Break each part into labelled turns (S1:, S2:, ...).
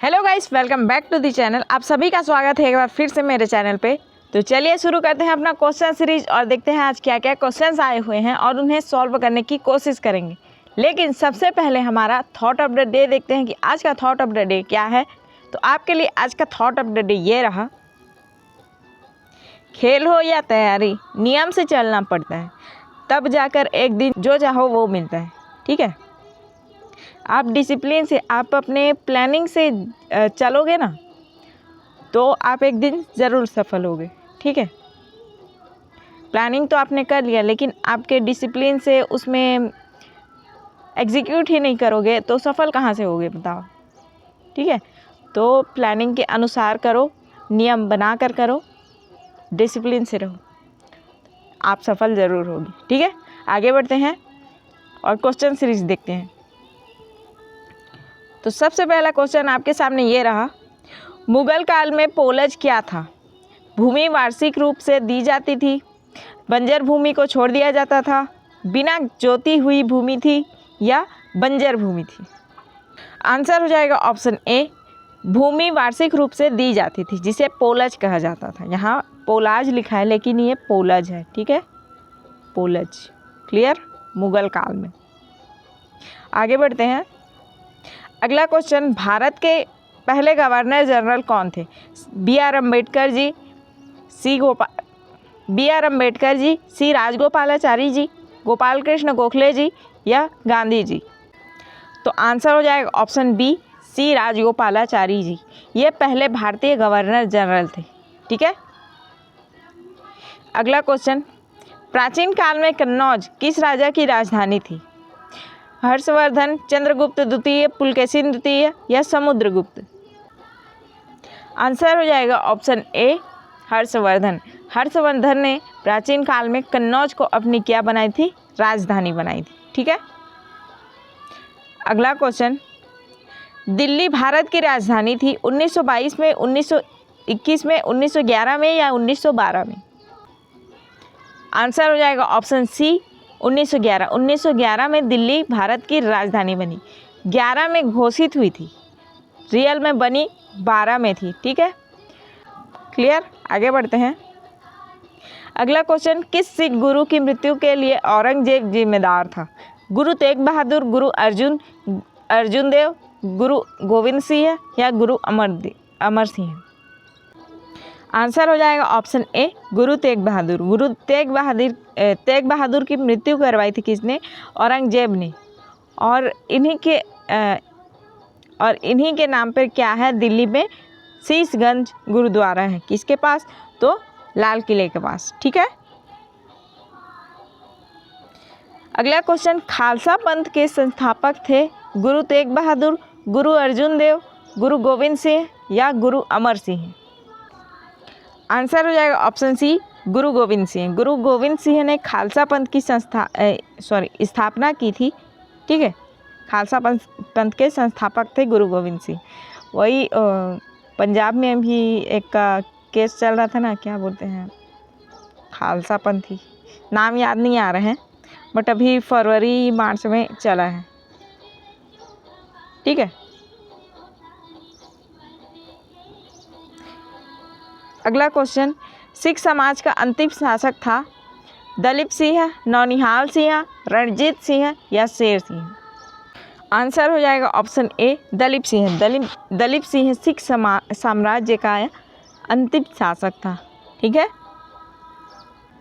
S1: Hello guys, welcome back to the channel. आप सभी का स्वागत है एक बार फिर से मेरे चैनल पे। तो चलिए शुरू करते हैं अपना क्वेश्चन सीरीज और देखते हैं आज क्या क्या क्वेश्चंस आए हुए हैं और उन्हें सॉल्व करने की कोशिश करेंगे। लेकिन सबसे पहले हमारा थॉट ऑफ द डे देखते हैं कि आज का थॉट ऑफ द डे क्या है। तो आपके लिए आज का थॉट ऑफ द डे ये रहा, खेल हो या तैयारी नियम से चलना पड़ता है, तब जाकर एक दिन जो चाहो वो मिलता है। ठीक है, आप डिसिप्लिन से, आप अपने प्लानिंग से चलोगे ना तो आप एक दिन ज़रूर सफल होगे। ठीक है, प्लानिंग तो आपने कर लिया लेकिन आपके डिसिप्लिन से उसमें एग्जीक्यूट ही नहीं करोगे तो सफल कहाँ से होगे बताओ। ठीक है, तो प्लानिंग के अनुसार करो, नियम बना कर करो, डिसिप्लिन से रहो, आप सफल ज़रूर होगी। ठीक है, आगे बढ़ते हैं और क्वेश्चन सीरीज देखते हैं। तो सबसे पहला क्वेश्चन आपके सामने ये रहा, मुगल काल में पोलज क्या था? भूमि वार्षिक रूप से दी जाती थी, बंजर भूमि को छोड़ दिया जाता था, बिना जोती हुई भूमि थी या बंजर भूमि थी? आंसर हो जाएगा ऑप्शन ए, भूमि वार्षिक रूप से दी जाती थी जिसे पोलज कहा जाता था। यहाँ पोलाज लिखा है लेकिन ये पोलज है। ठीक है, पोलज। क्लियर? मुगल काल में। आगे बढ़ते हैं। अगला क्वेश्चन, भारत के पहले गवर्नर जनरल कौन थे? बी आर अम्बेडकर जी, सी राजगोपालाचारी जी, गोपाल कृष्ण गोखले जी या गांधी जी? तो आंसर हो जाएगा ऑप्शन बी, सी राजगोपालाचारी जी। ये पहले भारतीय गवर्नर जनरल थे। ठीक है, अगला क्वेश्चन, प्राचीन काल में कन्नौज किस राजा की राजधानी थी? हर्षवर्धन, चंद्रगुप्त द्वितीय, पुलकेशिन द्वितीय या समुद्रगुप्त? आंसर हो जाएगा ऑप्शन ए, हर्षवर्धन। हर्षवर्धन ने प्राचीन काल में कन्नौज को अपनी क्या बनाई थी? राजधानी बनाई थी। ठीक है, अगला क्वेश्चन, दिल्ली भारत की राजधानी थी 1922 में, 1921 में, 1911 में या 1912 में? आंसर हो जाएगा ऑप्शन सी, 1911। 1911 में दिल्ली भारत की राजधानी बनी। 11 में घोषित हुई थी, रियल में बनी 12 में थी। ठीक है, क्लियर? आगे बढ़ते हैं। अगला क्वेश्चन, किस सिख गुरु की मृत्यु के लिए औरंगजेब जिम्मेदार था? गुरु तेग बहादुर, गुरु अर्जुन देव, गुरु गोविंद सिंह या गुरु अमर सिंह? आंसर हो जाएगा ऑप्शन ए, गुरु तेग बहादुर। गुरु तेग बहादुर की मृत्यु करवाई थी किसने? औरंगजेब ने। और इन्हीं के नाम पर क्या है? दिल्ली में शीशगंज गुरुद्वारा है। किसके पास? तो लाल किले के पास। ठीक है, अगला क्वेश्चन, खालसा पंथ के संस्थापक थे गुरु तेग बहादुर, गुरु अर्जुन देव, गुरु गोविंद सिंह या गुरु अमर सिंह? आंसर हो जाएगा ऑप्शन सी, गुरु गोविंद सिंह। गुरु गोविंद सिंह ने खालसा पंथ की स्थापना की थी। ठीक है, खालसा पंथ के संस्थापक थे गुरु गोविंद सिंह। वही पंजाब में भी एक का केस चल रहा था ना, क्या बोलते हैं, खालसा पंथी, नाम याद नहीं आ रहे हैं, बट अभी फरवरी मार्च में चला है। ठीक है, अगला क्वेश्चन, सिख समाज का अंतिम शासक था दलीप सिंह, नौनिहाल सिंह, रणजीत सिंह या शेर सिंह? आंसर हो जाएगा ऑप्शन ए, दलीप सिंह। दलीप सिंह सिख साम्राज्य का अंतिम शासक था। ठीक है,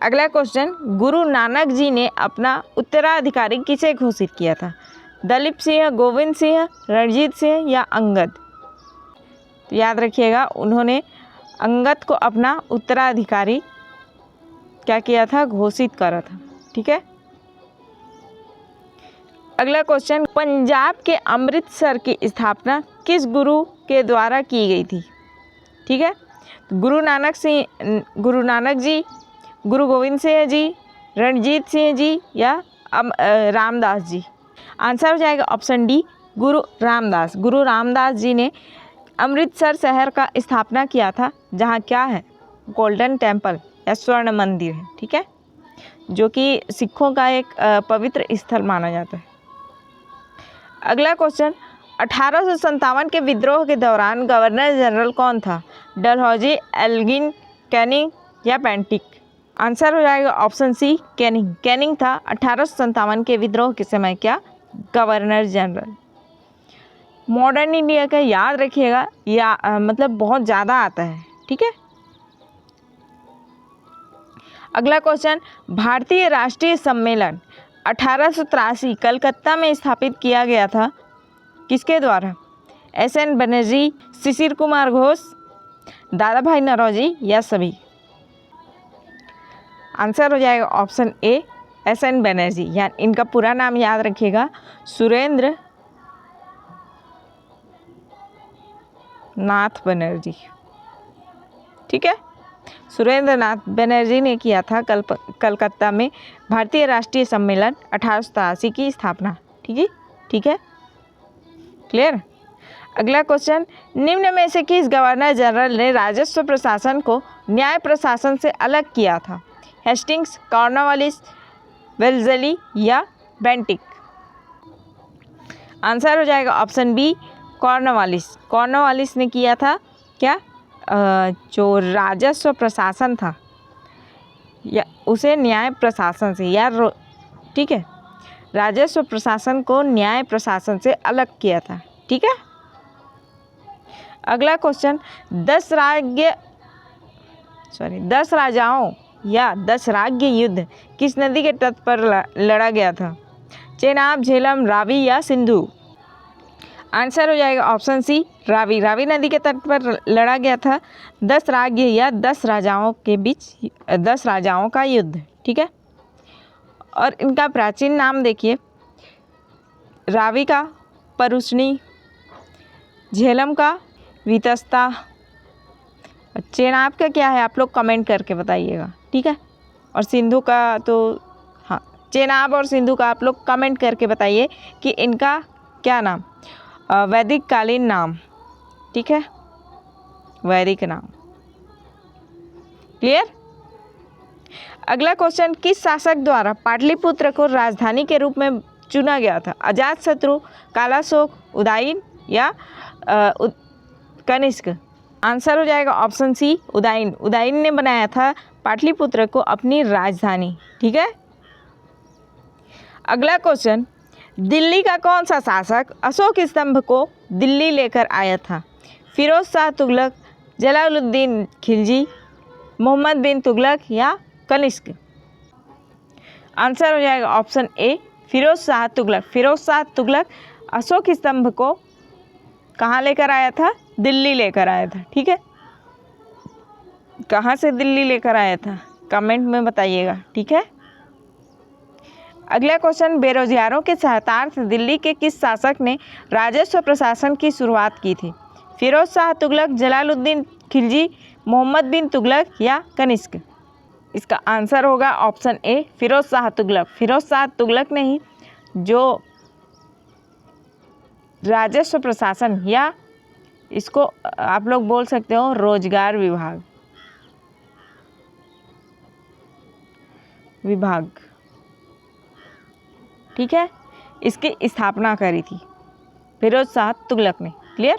S1: अगला क्वेश्चन, गुरु नानक जी ने अपना उत्तराधिकारी किसे घोषित किया था? दलीप सिंह, गोविंद सिंह, रणजीत सिंह या अंगद? तो याद रखिएगा, उन्होंने अंगद को अपना उत्तराधिकारी क्या किया था? घोषित करा था। ठीक है, अगला क्वेश्चन, पंजाब के अमृतसर की स्थापना किस गुरु के द्वारा की गई थी? ठीक है, गुरु नानक जी, गुरु गोविंद सिंह जी, रणजीत सिंह जी या रामदास जी? आंसर हो जाएगा ऑप्शन डी, गुरु रामदास। गुरु रामदास जी ने अमृतसर शहर का स्थापना किया था, जहाँ क्या है? गोल्डन टेम्पल या स्वर्ण मंदिर है। ठीक है, जो कि सिखों का एक पवित्र स्थल माना जाता है। अगला क्वेश्चन, 1857 के विद्रोह के दौरान गवर्नर जनरल कौन था? डलहौजी, एल्गिन, कैनिंग या बेंटिक? आंसर हो जाएगा ऑप्शन सी कैनिंग। कैनिंग था 1857 के विद्रोह के समय क्या? Governor general. मॉडर्न इंडिया का याद रखिएगा, या मतलब बहुत ज़्यादा आता है, ठीक है। अगला क्वेश्चन, भारतीय राष्ट्रीय सम्मेलन 1883 कलकत्ता में स्थापित किया गया था, किसके द्वारा? एस.एन. बनर्जी, शिशिर कुमार घोष, दादा भाई नौरोजी या सभी? आंसर हो जाएगा ऑप्शन ए एस.एन. बनर्जी। या इनका पूरा नाम याद रखिएगा, सुरेंद्र नाथ बनर्जी, ठीक है। सुरेंद्र नाथ बनर्जी ने किया था कलकत्ता में भारतीय राष्ट्रीय सम्मेलन 1883 की स्थापना, ठीक है, क्लियर। अगला क्वेश्चन, निम्न में से किस गवर्नर जनरल ने राजस्व प्रशासन को न्याय प्रशासन से अलग किया था? हेस्टिंग्स, कॉर्नवालिस, वेल्लेस्ली या बेंटिक? आंसर हो जाएगा ऑप्शन बी कॉर्नवालिस। कॉर्नवालिस ने किया था क्या? जो राजस्व प्रशासन था या उसे न्याय प्रशासन से, या ठीक है, राजस्व प्रशासन को न्याय प्रशासन से अलग किया था, ठीक है। अगला क्वेश्चन, 10 राजाओं या 10 राज्य युद्ध किस नदी के तट पर लड़ा गया था? चेनाब, झेलम, रावी या सिंधु? आंसर हो जाएगा ऑप्शन सी रावी। रावी नदी के तट पर लड़ा गया था 10 राज्य या 10 राजाओं के बीच 10 राजाओं का युद्ध, ठीक है। और इनका प्राचीन नाम देखिए, रावी का परुष्णी, झेलम का वितस्ता, चेनाब का क्या है आप लोग कमेंट करके बताइएगा, ठीक है। और सिंधु का तो हाँ, चेनाब और सिंधु का आप लोग कमेंट करके बताइए कि इनका क्या नाम, वैदिक कालीन नाम, ठीक है, वैदिक नाम, क्लियर। अगला क्वेश्चन, किस शासक द्वारा पाटलिपुत्र को राजधानी के रूप में चुना गया था? अजातशत्रु, कालाशोक, उदयन या कनिष्क? आंसर हो जाएगा ऑप्शन सी उदयन। उदयन ने बनाया था पाटलिपुत्र को अपनी राजधानी, ठीक है। अगला क्वेश्चन, दिल्ली का कौन सा शासक अशोक स्तंभ को दिल्ली लेकर आया था? फिरोज शाह तुगलक, जलालुद्दीन खिलजी, मोहम्मद बिन तुगलक या कनिष्क? आंसर हो जाएगा ऑप्शन ए फिरोज शाह तुगलक। फिरोज शाह तुगलक अशोक स्तंभ को कहाँ लेकर आया था? दिल्ली लेकर आया था, ठीक है। कहाँ से दिल्ली लेकर आया था कमेंट में बताइएगा, ठीक है। अगला क्वेश्चन, बेरोजगारों के सहायतार्थ दिल्ली के किस शासक ने राजस्व प्रशासन की शुरुआत की थी? फिरोज शाह तुगलक, जलालुद्दीन खिलजी, मोहम्मद बिन तुगलक या कनिष्क? इसका आंसर होगा ऑप्शन ए फिरोज शाह तुगलक। फिरोज शाह तुगलक ने ही जो राजस्व प्रशासन, या इसको आप लोग बोल सकते हो रोजगार विभाग, ठीक है, इसकी स्थापना करी थी फिरोज शाह तुगलक ने, क्लियर।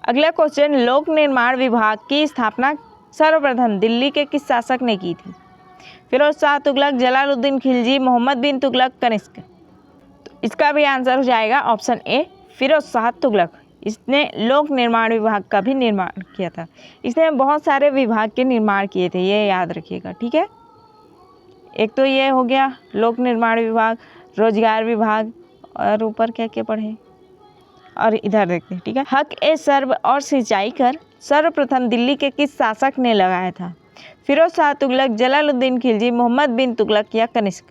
S1: अगला क्वेश्चन, लोक निर्माण विभाग की स्थापना सर्वप्रथम दिल्ली के किस शासक ने की थी? फिरोज शाह तुगलक, जलालुद्दीन खिलजी, मोहम्मद बिन तुगलक, कनिष्क? तो इसका भी आंसर हो जाएगा ऑप्शन ए फिरोज शाह तुगलक। इसने लोक निर्माण विभाग का भी निर्माण किया था। इसने बहुत सारे विभाग के निर्माण किए थे, ये याद रखिएगा, ठीक है। एक तो ये हो गया लोक निर्माण विभाग, रोजगार विभाग, और ऊपर क्या क्या पढ़े, और इधर देखते हैं, ठीक है। हक ए सर्व और सिंचाई कर सर्वप्रथम दिल्ली के किस शासक ने लगाया था? फिरोज शाह तुगलक, जलालुद्दीन खिलजी, मोहम्मद बिन तुगलक या कनिष्क?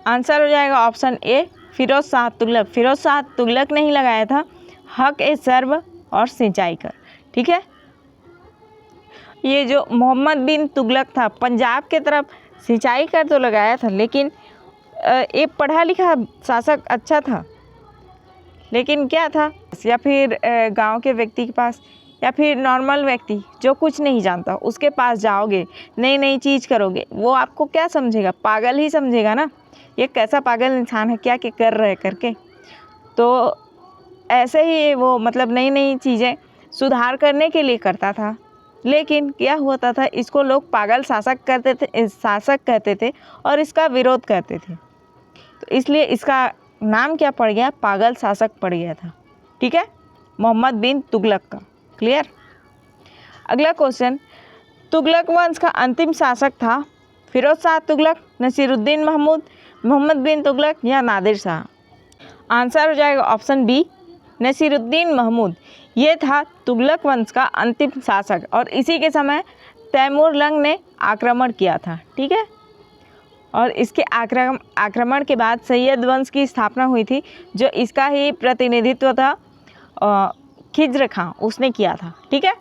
S1: आंसर हो जाएगा ऑप्शन ए फिरोज शाह तुगलक। फिरोज शाह तुगलक ने ही लगाया था हक ए सर्व और सिंचाई कर, ठीक है। ये जो मोहम्मद बिन तुगलक था, पंजाब के तरफ सिंचाई कर तो लगाया था, लेकिन एक पढ़ा लिखा शासक अच्छा था, लेकिन क्या था, या फिर गांव के व्यक्ति के पास, या फिर नॉर्मल व्यक्ति जो कुछ नहीं जानता उसके पास जाओगे, नई नई चीज़ करोगे, वो आपको क्या समझेगा? पागल ही समझेगा ना, ये कैसा पागल इंसान है, क्या क्या कर रहे करके। तो ऐसे ही वो मतलब नई नई चीज़ें सुधार करने के लिए करता था। लेकिन क्या होता था, इसको लोग पागल शासक कहते थे और इसका विरोध करते थे, तो इसलिए इसका नाम क्या पड़ गया, पागल शासक पड़ गया था। ठीक है, मोहम्मद बिन तुगलक का। क्लियर। अगला क्वेश्चन, तुगलक वंश का अंतिम शासक था फिरोज शाह तुगलक, नसीरुद्दीन महमूद, मोहम्मद बिन तुगलक या नादिर शाह। आंसर हो जाएगा ऑप्शन बी, नसीरुद्दीन महमूद। ये था तुगलक वंश का अंतिम शासक और इसी के समय तैमूर लंग ने आक्रमण किया था। ठीक है, और इसके आक्रमण के बाद सैयद वंश की स्थापना हुई थी, जो इसका ही प्रतिनिधित्व था खिज्र खां, उसने किया था। ठीक है।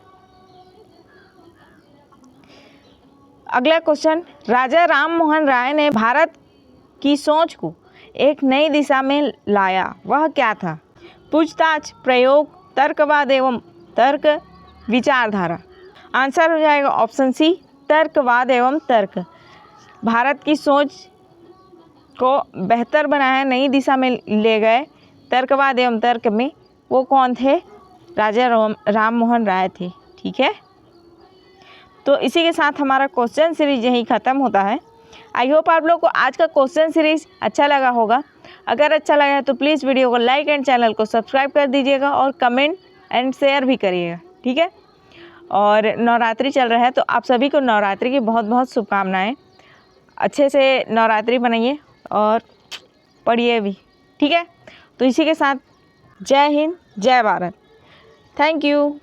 S1: अगला क्वेश्चन, राजा राम मोहन राय ने भारत की सोच को एक नई दिशा में लाया, वह क्या था? पूछताछ, प्रयोग, तर्कवाद एवं तर्क, विचारधारा। आंसर हो जाएगा ऑप्शन सी, तर्कवाद एवं तर्क। भारत की सोच को बेहतर बनाया, नई दिशा में ले गए तर्कवाद एवं तर्क में। वो कौन थे? राजा राम मोहन राय थे। ठीक है, तो इसी के साथ हमारा क्वेश्चन सीरीज यहीं ख़त्म होता है। आई होप आप लोग को आज का क्वेश्चन सीरीज अच्छा लगा होगा। अगर अच्छा लगा है तो प्लीज़ वीडियो को लाइक एंड चैनल को सब्सक्राइब कर दीजिएगा और कमेंट एंड शेयर भी करिएगा। ठीक है, और नवरात्रि चल रहा है तो आप सभी को नवरात्रि की बहुत बहुत शुभकामनाएं। अच्छे से नवरात्रि बनाइए और पढ़िए भी। ठीक है, तो इसी के साथ जय हिंद, जय भारत। Thank you.